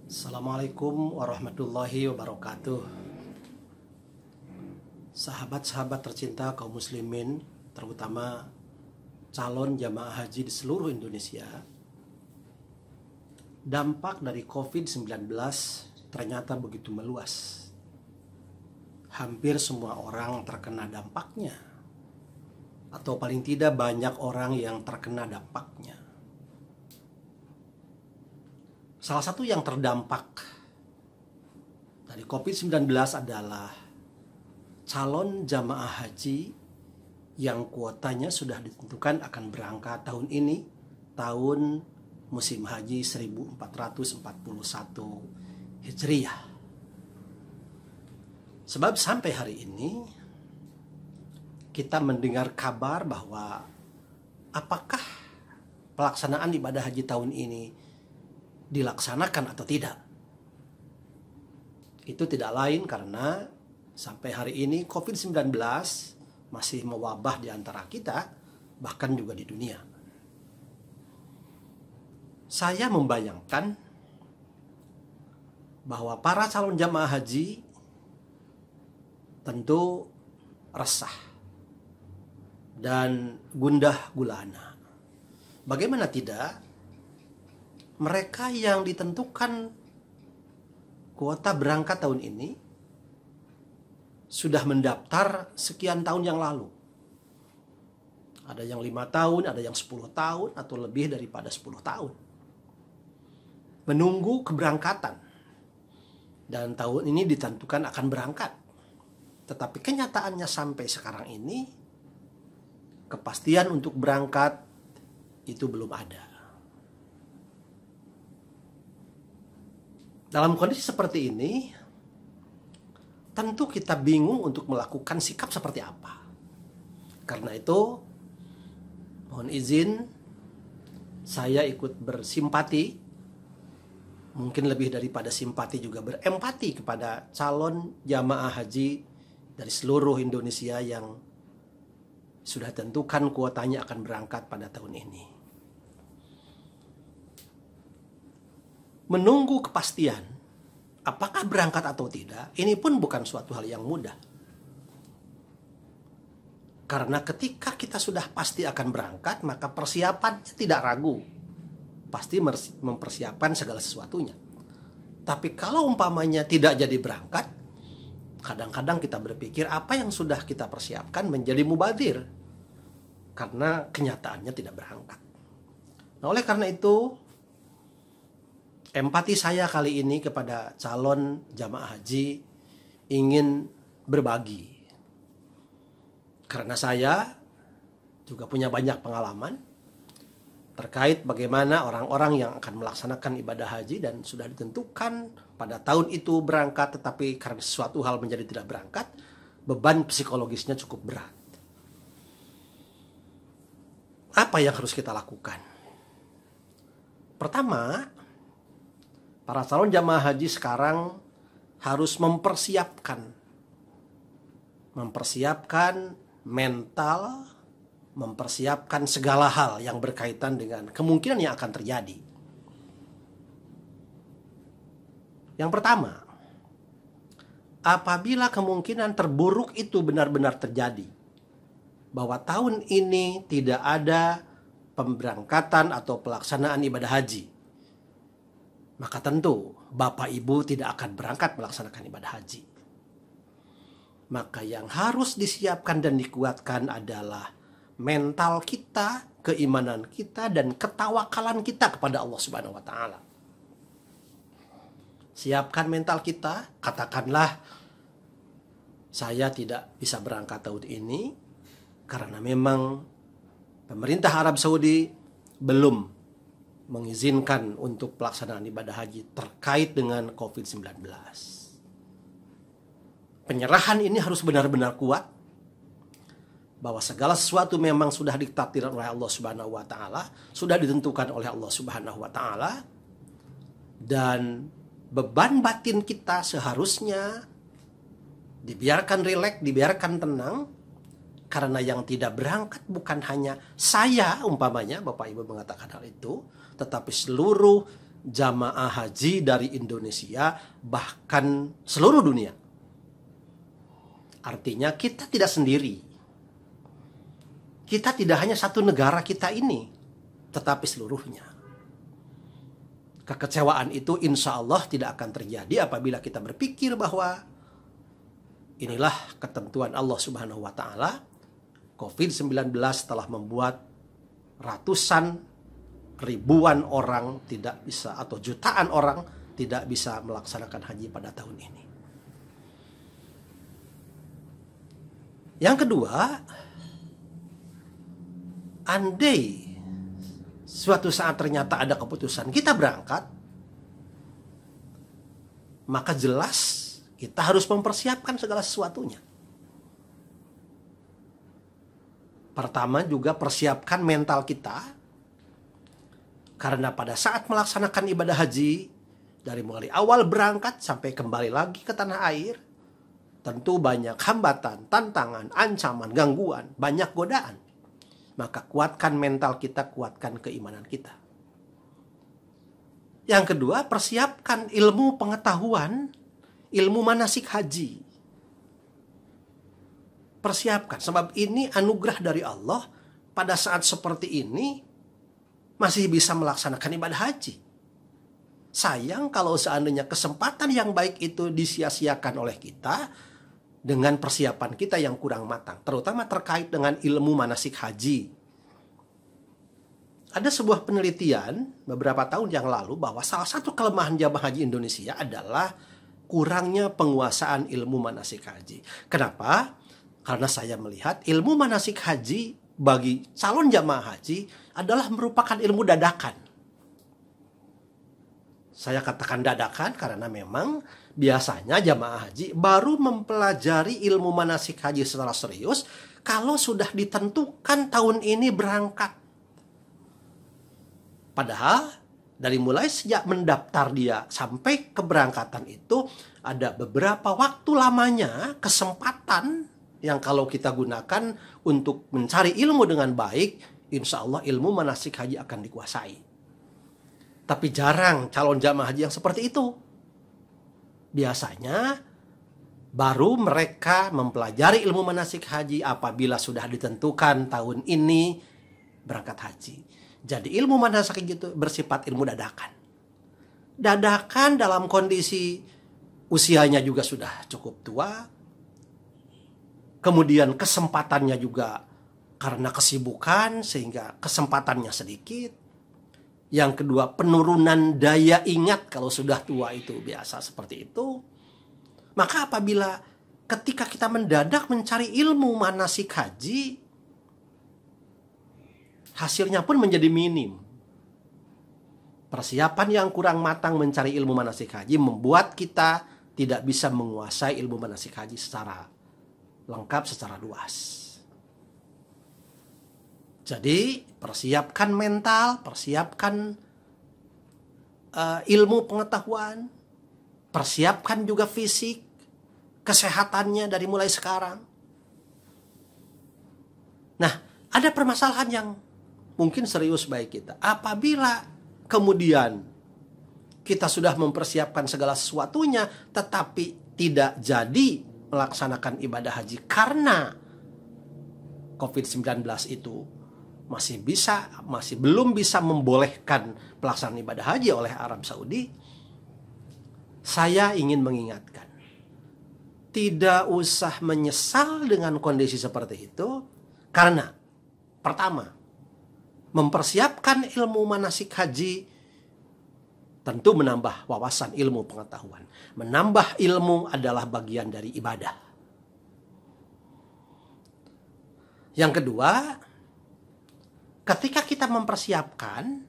Assalamualaikum warahmatullahi wabarakatuh. Sahabat-sahabat tercinta kaum muslimin, terutama calon jamaah haji di seluruh Indonesia, dampak dari COVID-19 ternyata begitu meluas. Hampir semua orang terkena dampaknya, atau paling tidak banyak orang yang terkena dampaknya. Salah satu yang terdampak dari COVID-19 adalah calon jamaah haji yang kuotanya sudah ditentukan akan berangkat tahun ini, tahun musim haji 1441 Hijriah. Sebab sampai hari ini kita mendengar kabar bahwa apakah pelaksanaan ibadah haji tahun ini dilaksanakan atau tidak. Itu tidak lain karena sampai hari ini COVID-19 masih mewabah di antara kita, bahkan juga di dunia. Saya membayangkan bahwa para calon jamaah haji tentu resah dan gundah gulana. Bagaimana tidak? Mereka yang ditentukan kuota berangkat tahun ini sudah mendaftar sekian tahun yang lalu. Ada yang 5 tahun, ada yang 10 tahun, atau lebih daripada 10 tahun. Menunggu keberangkatan. Dan tahun ini ditentukan akan berangkat. Tetapi kenyataannya sampai sekarang ini, kepastian untuk berangkat itu belum ada. Dalam kondisi seperti ini, tentu kita bingung untuk melakukan sikap seperti apa. Karena itu, mohon izin, saya ikut bersimpati, mungkin lebih daripada simpati juga berempati kepada calon jamaah haji dari seluruh Indonesia yang sudah tentukan kuotanya akan berangkat pada tahun ini. Menunggu kepastian apakah berangkat atau tidak, ini pun bukan suatu hal yang mudah. Karena ketika kita sudah pasti akan berangkat, maka persiapannya tidak ragu. Pasti mempersiapkan segala sesuatunya. Tapi kalau umpamanya tidak jadi berangkat, kadang-kadang kita berpikir apa yang sudah kita persiapkan menjadi mubadir. Karena kenyataannya tidak berangkat. Nah, oleh karena itu, empati saya kali ini kepada calon jamaah haji ingin berbagi. Karena saya juga punya banyak pengalaman terkait bagaimana orang-orang yang akan melaksanakan ibadah haji dan sudah ditentukan pada tahun itu berangkat, tetapi karena sesuatu hal menjadi tidak berangkat, beban psikologisnya cukup berat. Apa yang harus kita lakukan? Pertama, para calon jamaah haji sekarang harus mempersiapkan mental, mempersiapkan segala hal yang berkaitan dengan kemungkinan yang akan terjadi. Yang pertama, apabila kemungkinan terburuk itu benar-benar terjadi, bahwa tahun ini tidak ada pemberangkatan atau pelaksanaan ibadah haji, maka tentu Bapak Ibu tidak akan berangkat melaksanakan ibadah haji. Maka yang harus disiapkan dan dikuatkan adalah mental kita, keimanan kita, dan ketawakalan kita kepada Allah Subhanahu wa Ta'ala. Siapkan mental kita, katakanlah saya tidak bisa berangkat tahun ini karena memang pemerintah Arab Saudi belum mengizinkan untuk pelaksanaan ibadah haji terkait dengan COVID-19. Penyerahan ini harus benar-benar kuat, bahwa segala sesuatu memang sudah ditakdirkan oleh Allah Subhanahu wa Ta'ala, sudah ditentukan oleh Allah Subhanahu wa Ta'ala, dan beban batin kita seharusnya dibiarkan rileks, dibiarkan tenang, karena yang tidak berangkat bukan hanya saya umpamanya, Bapak Ibu mengatakan hal itu, tetapi seluruh jamaah haji dari Indonesia, bahkan seluruh dunia. Artinya kita tidak sendiri. Kita tidak hanya satu negara kita ini, tetapi seluruhnya. Kekecewaan itu insya Allah tidak akan terjadi apabila kita berpikir bahwa inilah ketentuan Allah Subhanahu wa Ta'ala. COVID-19 telah membuat ratusan ribuan orang tidak bisa, atau jutaan orang tidak bisa melaksanakan haji pada tahun ini. Yang kedua, andai suatu saat ternyata ada keputusan kita berangkat, maka jelas kita harus mempersiapkan segala sesuatunya. Pertama juga persiapkan mental kita, karena pada saat melaksanakan ibadah haji, dari mulai awal berangkat sampai kembali lagi ke tanah air, tentu banyak hambatan, tantangan, ancaman, gangguan, banyak godaan. Maka kuatkan mental kita, kuatkan keimanan kita. Yang kedua, persiapkan ilmu pengetahuan, ilmu manasik haji. Persiapkan, sebab ini anugerah dari Allah. Pada saat seperti ini masih bisa melaksanakan ibadah haji. Sayang kalau seandainya kesempatan yang baik itu disia-siakan oleh kita dengan persiapan kita yang kurang matang, terutama terkait dengan ilmu manasik haji. Ada sebuah penelitian beberapa tahun yang lalu bahwa salah satu kelemahan jamaah haji Indonesia adalah kurangnya penguasaan ilmu manasik haji. Kenapa? Karena saya melihat ilmu manasik haji bagi calon jamaah haji adalah merupakan ilmu dadakan. Saya katakan dadakan karena memang biasanya jamaah haji baru mempelajari ilmu manasik haji secara serius kalau sudah ditentukan tahun ini berangkat. Padahal dari mulai sejak mendaftar dia sampai keberangkatan itu ada beberapa waktu lamanya, kesempatan yang kalau kita gunakan untuk mencari ilmu dengan baik, insya Allah ilmu manasik haji akan dikuasai. Tapi jarang calon jamaah haji yang seperti itu. Biasanya baru mereka mempelajari ilmu manasik haji apabila sudah ditentukan tahun ini berangkat haji. Jadi ilmu manasik haji itu bersifat ilmu dadakan. Dadakan dalam kondisi usianya juga sudah cukup tua. Kemudian kesempatannya juga karena kesibukan sehingga kesempatannya sedikit. Yang kedua, penurunan daya ingat kalau sudah tua itu biasa seperti itu. Maka apabila ketika kita mendadak mencari ilmu manasik haji, hasilnya pun menjadi minim. Persiapan yang kurang matang mencari ilmu manasik haji membuat kita tidak bisa menguasai ilmu manasik haji secara lengkap, secara luas. Jadi persiapkan mental, persiapkan ilmu pengetahuan, persiapkan juga fisik, kesehatannya dari mulai sekarang. Nah, ada permasalahan yang mungkin serius bagi kita. Apabila kemudian kita sudah mempersiapkan segala sesuatunya, tetapi tidak jadi melaksanakan ibadah haji karena COVID-19 itu masih belum bisa membolehkan pelaksanaan ibadah haji oleh Arab Saudi, saya ingin mengingatkan, tidak usah menyesal dengan kondisi seperti itu, karena pertama, mempersiapkan ilmu manasik haji tentu menambah wawasan ilmu pengetahuan. Menambah ilmu adalah bagian dari ibadah. Yang kedua, ketika kita mempersiapkan,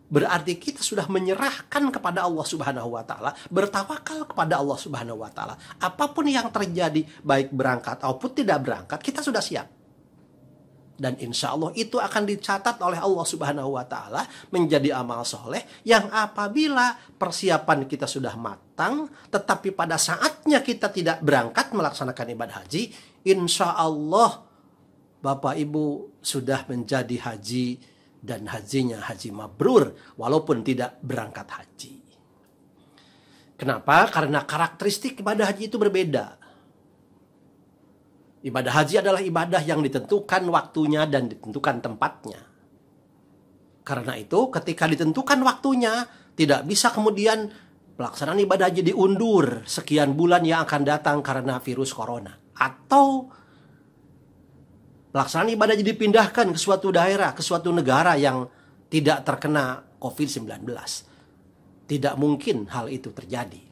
berarti kita sudah menyerahkan kepada Allah Subhanahu wa Ta'ala, bertawakal kepada Allah Subhanahu wa Ta'ala. Apapun yang terjadi, baik berangkat maupun tidak berangkat, kita sudah siap. Dan insya Allah itu akan dicatat oleh Allah Subhanahu wa Ta'ala menjadi amal soleh yang apabila persiapan kita sudah matang, tetapi pada saatnya kita tidak berangkat melaksanakan ibadah haji, insya Allah Bapak Ibu sudah menjadi haji dan hajinya haji mabrur walaupun tidak berangkat haji. Kenapa? Karena karakteristik ibadah haji itu berbeda. Ibadah haji adalah ibadah yang ditentukan waktunya dan ditentukan tempatnya. Karena itu ketika ditentukan waktunya, tidak bisa kemudian pelaksanaan ibadah haji diundur sekian bulan yang akan datang karena virus corona. Atau pelaksanaan ibadah haji dipindahkan ke suatu daerah, ke suatu negara yang tidak terkena COVID-19. Tidak mungkin hal itu terjadi.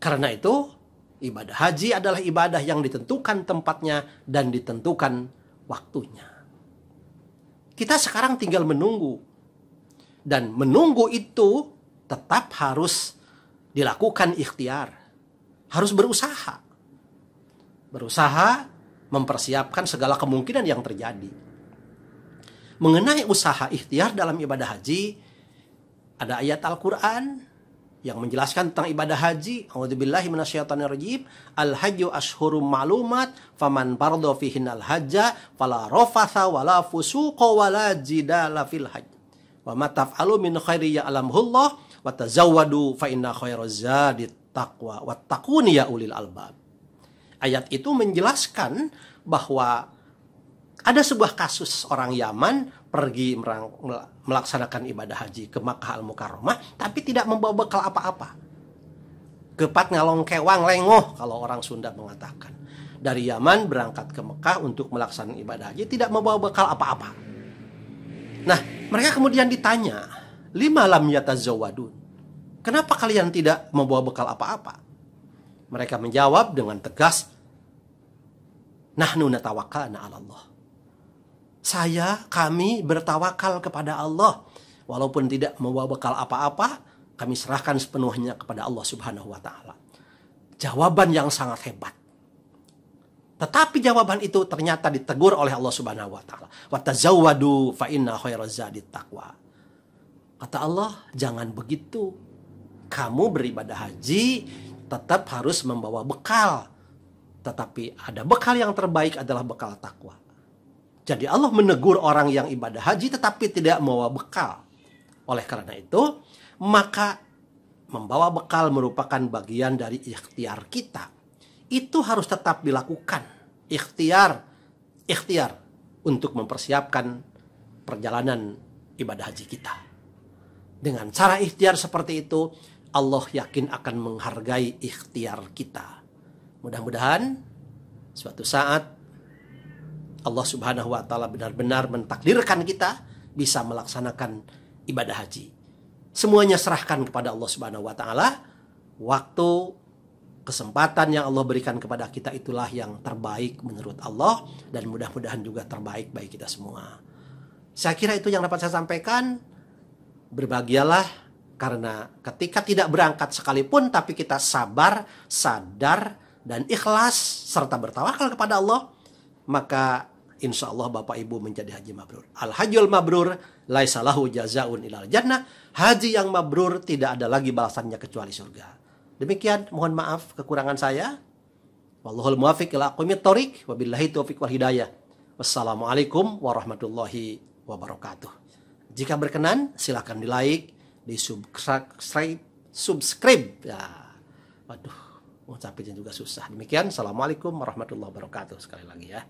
Karena itu, ibadah haji adalah ibadah yang ditentukan tempatnya dan ditentukan waktunya. Kita sekarang tinggal menunggu. Dan menunggu itu tetap harus dilakukan ikhtiar. Harus berusaha. Berusaha mempersiapkan segala kemungkinan yang terjadi. Mengenai usaha ikhtiar dalam ibadah haji, ada ayat Al-Quran yang menjelaskan tentang ibadah haji. A'udzubillahi minasyaitonirrajim. Al-hajju ashhurum ma'lumat faman farada fihinnal hajja fala rafatha wala fusuqa wala jidala fil hajj. Wa ma taf'alu min khairi ya'lamhullah wa tazawwadu fa inna khairaz zadi taqwa wattaquni ya ulil albab. Ayat itu menjelaskan bahwa ada sebuah kasus orang Yaman pergi melaksanakan ibadah haji ke Makkah Al-Mukarramah, tapi tidak membawa bekal apa-apa. Kepat ngalong kewang lengoh kalau orang Sunda mengatakan. Dari Yaman berangkat ke Mekah untuk melaksanakan ibadah haji, tidak membawa bekal apa-apa. Nah, mereka kemudian ditanya, lima lam yatazawwadun. Kenapa kalian tidak membawa bekal apa-apa? Mereka menjawab dengan tegas, nahnu natawakkalna 'ala Allah. Kami bertawakal kepada Allah. Walaupun tidak membawa bekal apa-apa, kami serahkan sepenuhnya kepada Allah Subhanahu wa ta'ala. Jawaban yang sangat hebat. Tetapi jawaban itu ternyata ditegur oleh Allah Subhanahu wa ta'ala. Wa tazawwadu fa inna khairaz zadi taqwa. Kata Allah, jangan begitu. Kamu beribadah haji tetap harus membawa bekal. Tetapi ada bekal yang terbaik adalah bekal takwa. Jadi Allah menegur orang yang ibadah haji tetapi tidak membawa bekal. Oleh karena itu, maka membawa bekal merupakan bagian dari ikhtiar kita. Itu harus tetap dilakukan. Ikhtiar untuk mempersiapkan perjalanan ibadah haji kita. Dengan cara ikhtiar seperti itu, Allah yakin akan menghargai ikhtiar kita. Mudah-mudahan suatu saat Allah Subhanahu wa ta'ala benar-benar mentakdirkan kita bisa melaksanakan ibadah haji. Semuanya serahkan kepada Allah Subhanahu wa ta'ala. Waktu, kesempatan yang Allah berikan kepada kita itulah yang terbaik menurut Allah. Dan mudah-mudahan juga terbaik bagi kita semua. Saya kira itu yang dapat saya sampaikan. Berbahagialah karena ketika tidak berangkat sekalipun tapi kita sabar, sadar, dan ikhlas serta bertawakal kepada Allah, maka insya Allah Bapak Ibu menjadi haji mabrur. Al-hajjul mabrur laisa lahu jazaun ilal jannah. Haji yang mabrur tidak ada lagi balasannya kecuali surga. Demikian, mohon maaf kekurangan saya. Wallahul muwaffiq ila aqwamit thoriq, wabillahi taufiq wal hidayah. Wassalamualaikum warahmatullahi wabarakatuh. Jika berkenan, silakan di-like, di-subscribe. Ya. Waduh, ngucapinnya juga susah. Demikian, assalamualaikum warahmatullahi wabarakatuh. Sekali lagi ya.